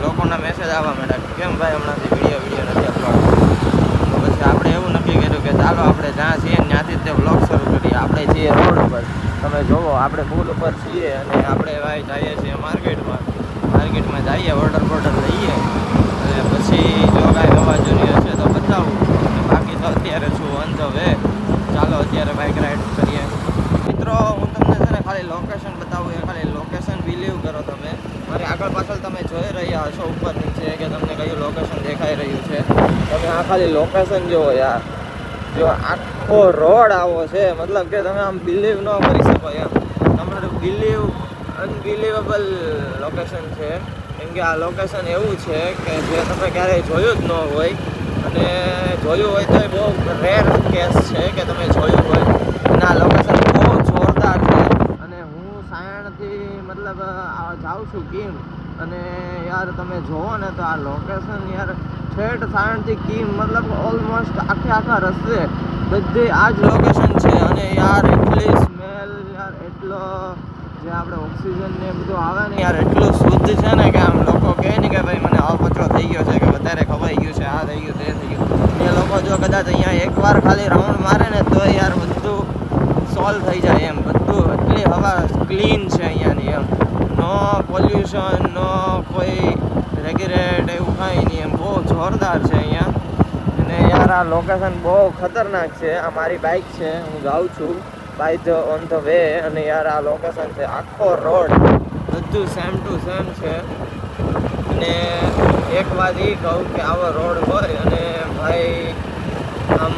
લોકોના મેસેજ આવવા માંડ્યા કેમ ભાઈ હમણાંથી વિડીયો નથી અપલોડ. તો પછી આપણે એવું નક્કી કર્યું કે ચાલો આપણે જ્યાં છીએ ત્યાંથી જ તે વ્લોગ શરૂ કરીએ. આપણે છીએ રોડ ઉપર, તમે જોવો આપણે પુલ ઉપર છીએ અને આપણે ભાઈ જઈએ છીએ માર્કેટમાં જઈએ, ઓર્ડર લઈએ અને પછી જો કાંઈ અવાજોની હશે તો બતાવું. બાકી તો અત્યારે છું ઓન ધ વે. ચાલો અત્યારે બાઇક રાઈડ કરીએ. મિત્રો હું તમને છે ને ખાલી લોકેશન બતાવું, એ ખાલી લોકેશન બિલીવ કરો તમે. મારી આગળ પાછળ તમે જોઈ રહ્યા હશો ઉપર નીચે કે તમને કયું લોકેશન દેખાઈ રહ્યું છે. તમે આ ખાલી લોકેશન જુઓ યાર, જો આખો રોડ આવો છે, મતલબ કે તમે આમ બિલીવ ન કરી શકો એમ. તમારું અનબિલીવેબલ લોકેશન છે. કેમ કે આ લોકેશન એવું છે કે જે તમે ક્યારેય જોયું જ ન હોય, અને જોયું હોય તો એ બહુ રેર કેસ છે કે તમે જોયું હોય. અને આ લોકેશન બહુ જોરદાર છે. અને હું સાયણથી મતલબ જાઉં છું કીમ, અને યાર તમે જોવો ને તો આ લોકેશન યાર ઠેઠ સાયણથી કીમ મતલબ ઓલમોસ્ટ આખા રસ્તે બધી આ જ લોકેશન છે. અને યાર એટલી સ્મેલ યાર, એટલો જે આપણે ઓક્સિજન ને બધું આવે ને યાર એટલું શુદ્ધ છે ને કે આમ લોકો કહે ને કે ભાઈ મને અપચરો થઈ ગયો છે, કે વધારે ખવાઈ ગયું છે, આ થઈ ગયું તે થઈ ગયું. એ લોકો જો કદાચ અહીંયા એકવાર ખાલી રાઉન્ડ મારે ને તો યાર બધું સોલ્વ થઈ જાય એમ. બધું એટલી હવા ક્લીન છે અહીંયાની એમ. નો પોલ્યુશન, નો કોઈ રેગ્યુલેટ એવું કાંઈ નહીં એમ. બહુ જોરદાર છે અહીંયા. અને યાર આ લોકેશન બહુ ખતરનાક છે. આ મારી બાઇક છે, હું જાઉં છું ઓન ધ વે. અને યાર આ લોકેશન છે, આખો રોડ બધું સેમ ટુ સેમ છે. અને એક વાત એ કહું કે આવો રોડ હોય અને ભાઈ આમ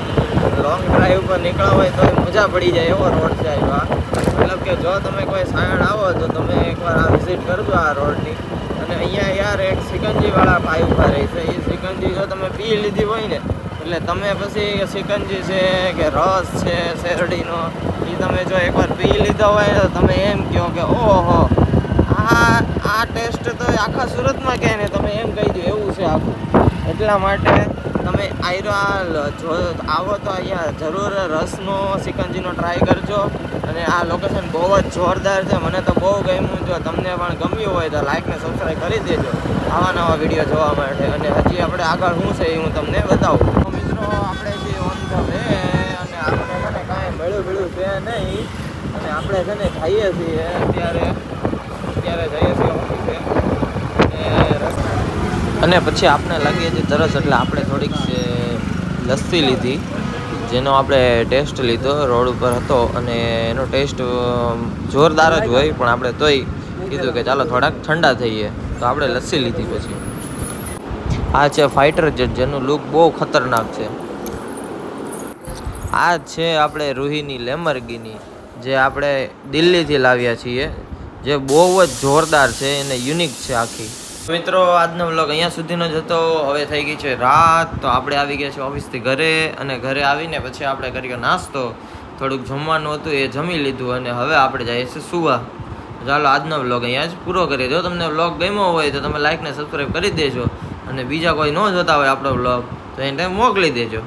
લોંગ ડ્રાઈવ પર નીકળ્યા હોય તો મજા પડી જાય એવો રોડ છે આ. મતલબ કે જો તમે કોઈ સાયણ આવો તો તમે એકવાર આ વિઝિટ કરજો આ રોડની. અને અહીંયા યાર એક સિકંજીવાળા ભાઈ ઊભા રહે છે. એ સિકંજી જો તમે પી લીધી હોય ને એટલે તમે પછી સિકંજી છે કે રસ છે શેરડીનો, એ તમે જો એકવાર પી લીધો હોય તો તમે એમ કહો કે ઓહો આ ટેસ્ટ તો આખા સુરતમાં કહે ને તમે એમ કહી દો એવું છે આખું. એટલા માટે તમે આવો તો અહીંયા જરૂર રસનો સિકંજીનો ટ્રાય કરજો. અને આ લોકેશન બહુ જ જોરદાર છે, મને તો બહુ ગમ્યું. જો તમને પણ ગમ્યું હોય તો લાઈક ને સબસ્ક્રાઈબ કરી દેજો આવા નવા વિડીયો જોવા માટે. અને હજી આપણે આગળ શું છે એ હું તમને બતાવું. તો મિત્રો આપણે જે ઓન ધ વે, અને આપણે છે ને કાંઈ મળ્યું છે નહીં. અને આપણે છે ને જઈએ છીએ અત્યારે જઈએ છીએ ઓફિસે. અને પછી આપણે લાગીએ છીએ તરસ, એટલે આપણે થોડીક લસ્સી લીધી, જેનો આપણે ટેસ્ટ લીધો. રોડ ઉપર હતો અને એનો ટેસ્ટ જોરદાર જ હોય, પણ આપણે તોય કીધું કે ચાલો થોડાક ઠંડા થઈએ, તો આપણે લસ્સી લીધી. પછી આ છે ફાઇટર જેટ, જેનું લુક બહુ ખતરનાક છે. આ છે આપણે રૂહીની લેમરગીની, જે આપણે દિલ્હીથી લાવ્યા છીએ, જે બહુ જ જોરદાર છે અને યુનિક છે આખી. મિત્રો આજનો વ્લોગ અહીંયા સુધીનો જ હતો. હવે થઈ ગઈ છે રાત, તો આપણે આવી ગયા છે ઓફિસથી ઘરે. અને ઘરે આવીને પછી આપણે કર્યો નાસ્તો, થોડુંક જમવાનું હતું એ જમી લીધું, અને હવે આપણે જઈએ છીએ સુવા. ચાલો આજનો વ્લોગ અહીંયા જ પૂરો કરીએ. જો તમને વ્લોગ ગમ્યો હોય તો તમે લાઈક ને સબસ્ક્રાઈબ કરી દેજો, અને બીજા કોઈ ન જોતા હોય આપણો વ્લોગ તો એને મોકલી દેજો.